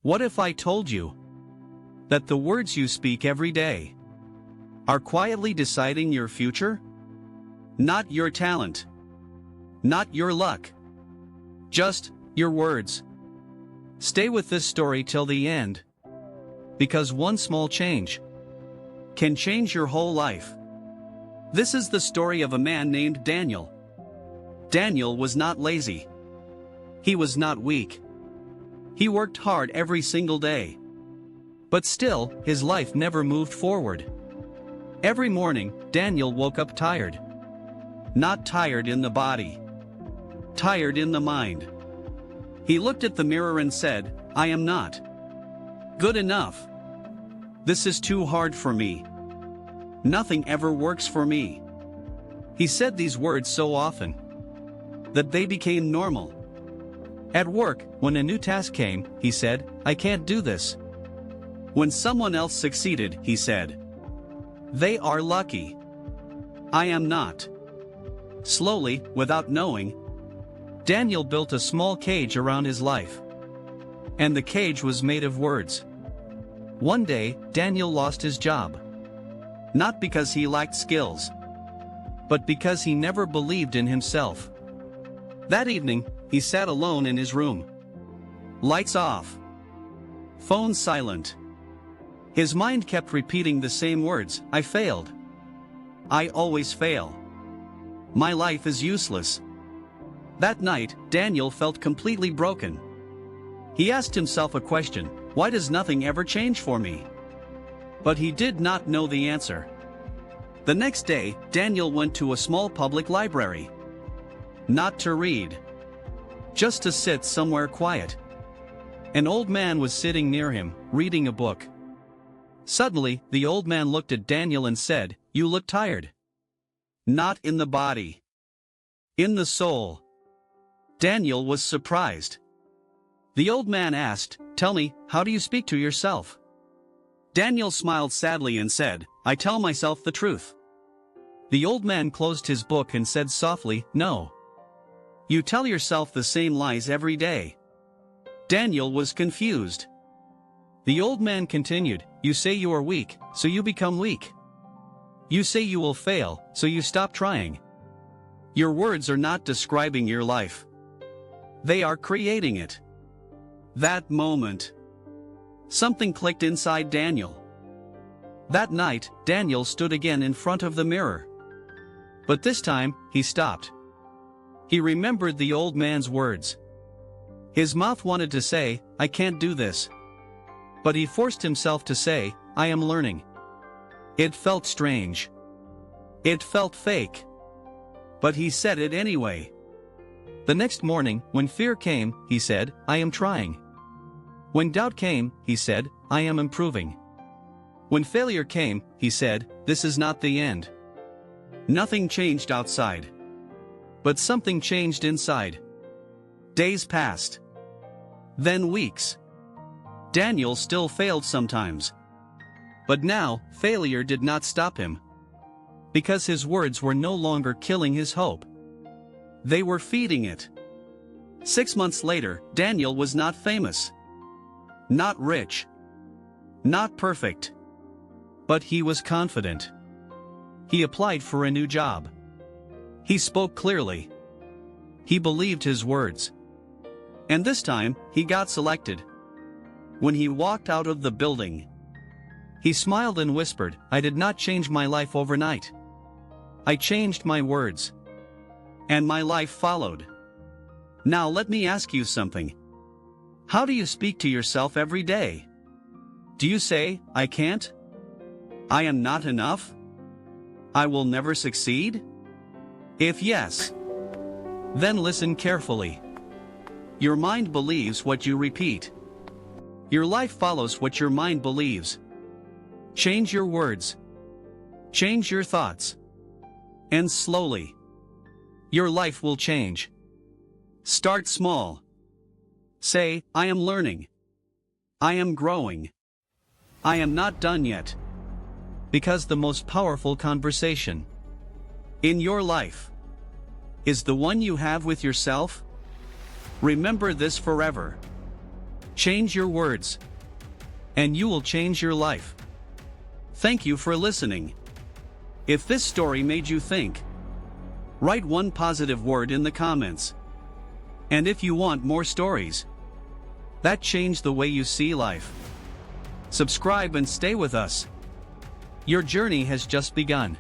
What if I told you that the words you speak every day are quietly deciding your future? Not your talent, not your luck, just your words. Stay with this story till the end, because one small change can change your whole life. This is the story of a man named Daniel. Daniel was not lazy. He was not weak. He worked hard every single day. But still, his life never moved forward. Every morning, Daniel woke up tired. Not tired in the body. Tired in the mind. He looked at the mirror and said, "I am not good enough. This is too hard for me. Nothing ever works for me." He said these words so often that they became normal. At work, when a new task came, he said, "I can't do this." When someone else succeeded, he said, "They are lucky. I am not." Slowly, without knowing, Daniel built a small cage around his life. And the cage was made of words. One day, Daniel lost his job. Not because he lacked skills, but because he never believed in himself. That evening, he sat alone in his room. Lights off. Phone silent. His mind kept repeating the same words, "I failed. I always fail. My life is useless." That night, Daniel felt completely broken. He asked himself a question: why does nothing ever change for me? But he did not know the answer. The next day, Daniel went to a small public library. Not to read. Just to sit somewhere quiet. An old man was sitting near him, reading a book. Suddenly, the old man looked at Daniel and said, "You look tired. Not in the body. In the soul." Daniel was surprised. The old man asked, "Tell me, how do you speak to yourself?" Daniel smiled sadly and said, "I tell myself the truth." The old man closed his book and said softly, "No. You tell yourself the same lies every day." Daniel was confused. The old man continued, "You say you are weak, so you become weak. You say you will fail, so you stop trying. Your words are not describing your life. They are creating it." That moment, something clicked inside Daniel. That night, Daniel stood again in front of the mirror. But this time, he stopped. He remembered the old man's words. His mouth wanted to say, "I can't do this." But he forced himself to say, "I am learning." It felt strange. It felt fake. But he said it anyway. The next morning, when fear came, he said, "I am trying." When doubt came, he said, "I am improving." When failure came, he said, "This is not the end." Nothing changed outside. But something changed inside. Days passed. Then weeks. Daniel still failed sometimes. But now, failure did not stop him. Because his words were no longer killing his hope. They were feeding it. 6 months later, Daniel was not famous. Not rich. Not perfect. But he was confident. He applied for a new job. He spoke clearly. He believed his words. And this time, he got selected. When he walked out of the building, he smiled and whispered, "I did not change my life overnight. I changed my words. And my life followed." Now let me ask you something. How do you speak to yourself every day? Do you say, "I can't"? "I am not enough"? "I will never succeed"? If yes, then listen carefully. Your mind believes what you repeat. Your life follows what your mind believes. Change your words. Change your thoughts. And slowly, your life will change. Start small. Say, "I am learning. I am growing. I am not done yet." Because the most powerful conversation in your life is the one you have with yourself. Remember this forever. Change your words, and you will change your life. Thank you for listening. If this story made you think, write one positive word in the comments. And if you want more stories that change the way you see life, subscribe and stay with us. Your journey has just begun.